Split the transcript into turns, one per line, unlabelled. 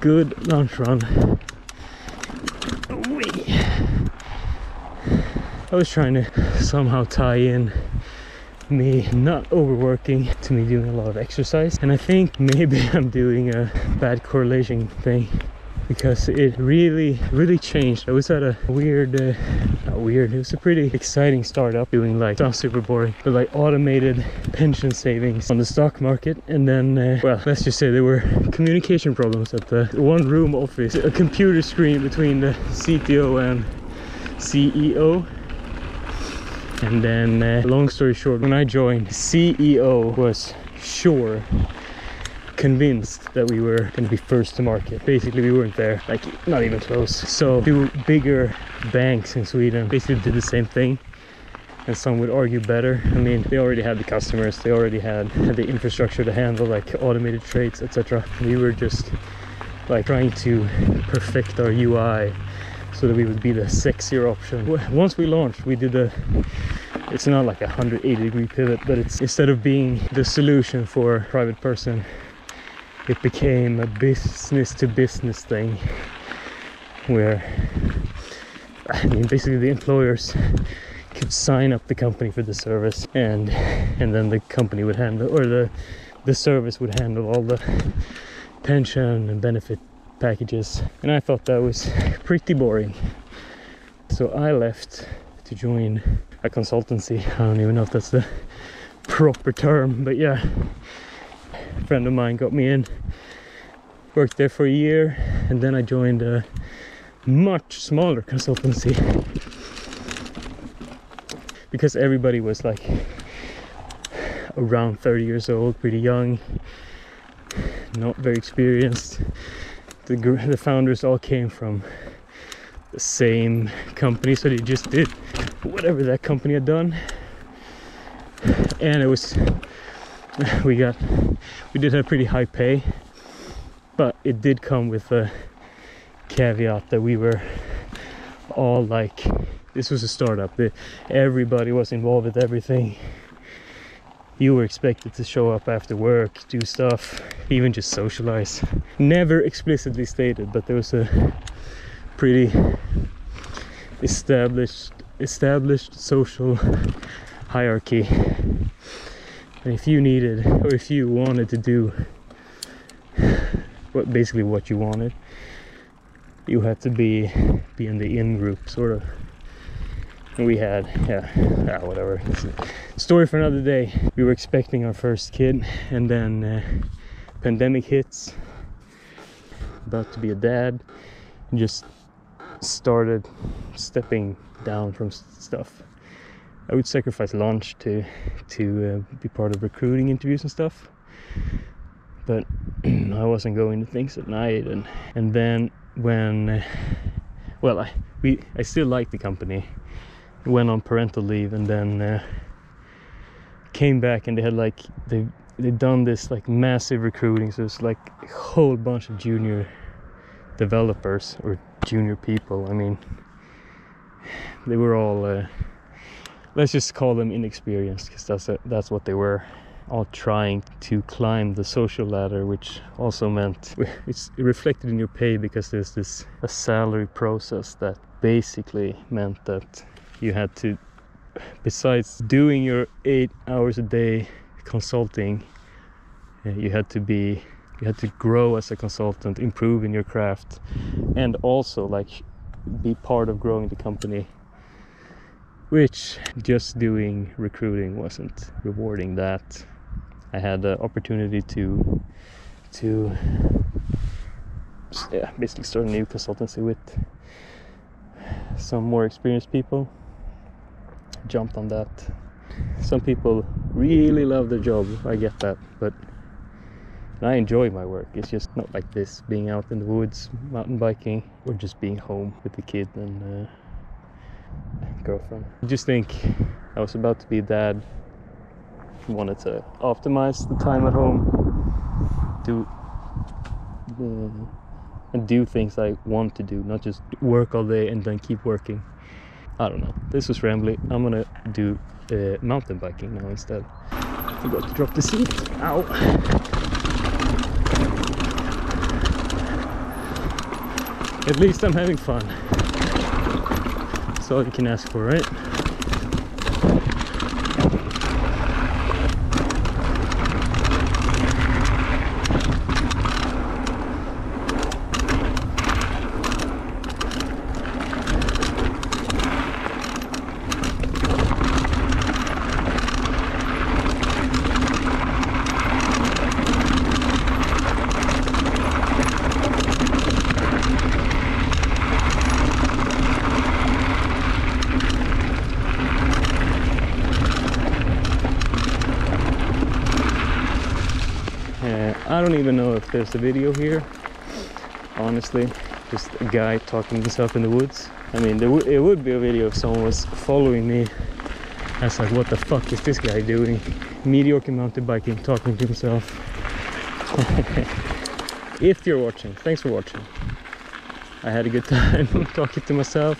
good lunch run. I was trying to somehow tie in me not overworking to me doing a lot of exercise, and I think maybe I'm doing a bad correlation thing, because it really changed. I was at a weird, not weird, it was a pretty exciting startup doing, like, sounds super boring, but like automated pension savings on the stock market. And then well, let's just say there were communication problems at the one room office, a computer screen between the CTO and CEO. And then long story short, when I joined, CEO was convinced that we were going to be first to market. Basically, we weren't there, like, not even close. So two bigger banks in Sweden basically did the same thing, and some would argue better. I mean, they already had the customers, they already had the infrastructure to handle, like, automated trades, etc. We were just like trying to perfect our UI so that we would be the sexier option. Once we launched, we did it's not like a 180-degree pivot, but it's, instead of being the solution for a private person, it became a business-to-business thing, where, I mean, basically the employers could sign up the company for the service, and then the company would handle, or the service would handle all the pension and benefit packages. And I thought that was pretty boring, so I left to join a consultancy. I don't even know if that's the proper term, but yeah, a friend of mine got me in, worked there for a year, and then I joined a much smaller consultancy, because everybody was like around 30 years old, pretty young, not very experienced. The founders all came from the same company, so they just did whatever that company had done. And it was, we did have pretty high pay, but it did come with a caveat that we were all like, this was a startup, everybody was involved with everything. You were expected to show up after work, do stuff, even just socialize. Never explicitly stated, but there was a pretty established social hierarchy. And if you needed, or if you wanted to do basically what you wanted, you had to be in the in-group, sort of. And we had, whatever. Story for another day. We were expecting our first kid, and then pandemic hits. About to be a dad, and just started stepping down from stuff. I would sacrifice lunch to be part of recruiting interviews and stuff, but I wasn't going to things at night. And then when, well, I still liked the company. Went on parental leave, and then came back, and they had like they'd done this like massive recruiting, so it's like a whole bunch of junior developers or junior people. I mean, they were all let's just call them inexperienced, because that's what they were, all trying to climb the social ladder, which also meant it's reflected in your pay, because there's a salary process that basically meant that you had to, besides doing your 8 hours a day consulting, you had to grow as a consultant, improve in your craft, and also like be part of growing the company, which just doing recruiting wasn't rewarding that. I had the opportunity to basically start a new consultancy with some more experienced people. Jumped on that. Some people really love their job, I get that, but I enjoy my work. It's just not like this, being out in the woods, mountain biking, or just being home with the kid and girlfriend. I just think I was about to be a dad. Wanted to optimize the time at home, do things I want to do, not just work all day and then keep working. I don't know, this was rambly. I'm gonna do mountain biking now instead. Forgot to drop the seat. Ow! At least I'm having fun. That's all you can ask for, right? I don't even know if there's a video here, honestly. Just a guy talking to himself in the woods. I mean, it would be a video if someone was following me. That's like, what the fuck is this guy doing? Mediocre mountain biking, talking to himself. If you're watching, thanks for watching. I had a good time talking to myself.